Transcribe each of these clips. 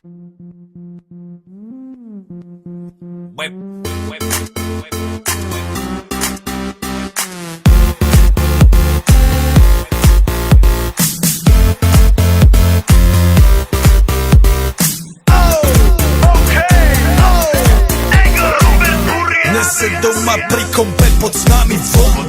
Dnes se doma pri kompe pod s nami von.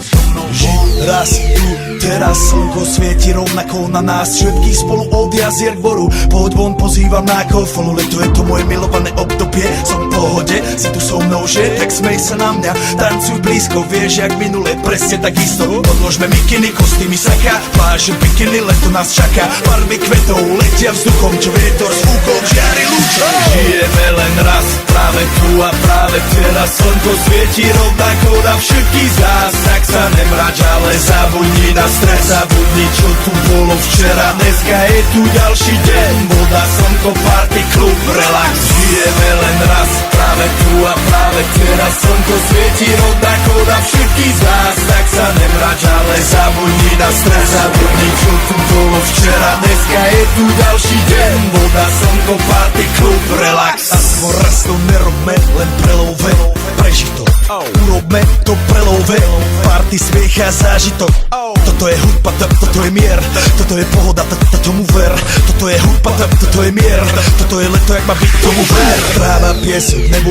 Žiť raz tu, teraz slnko svieti rovnako na nás všetkých spolu od jazier k boru. Poď von, pozývam na kofolu, leto je to moje milované obdobie. Som v pohode, si tu so mnou, že? Tak smej sa na mňa, tancuj blízko, vieš jak minule, presne tak isto. Odložme mikiny, kostýmy saka, pláže, bikiny, leto nás čaká. Farby kvetov letia vzduchom, čo vietor s fúkom žiari lúčom. Žijeme len raz, práve tu a práve teraz slnko svieti rovnako na všetkých z nás. Tak sa nemrač, ale zabudni na stres, zabudni čo tu bolo včera. Dneska je tu ďalší deň, voda, slnko, party, klub, relax. Žijeme len raz, práve tu a práve teraz slnko svieti rovnako na všetkých z nás. Tak sa nemrač, ale zabudni na stres, zabudni čo tu bolo včera. Dneska je tu ďalší deň, voda, slnko, party, klub, relax. Aspoň raz to nerobme, len prelove, preži to. Urobme to prelove, party, smiech a zážitok. Toto je hudba, toto je mier, toto je pohoda, tomu ver. Toto je hudba, toto je mier, toto je leto, jak má byť, tomu ver. Práva pieseň, nebo je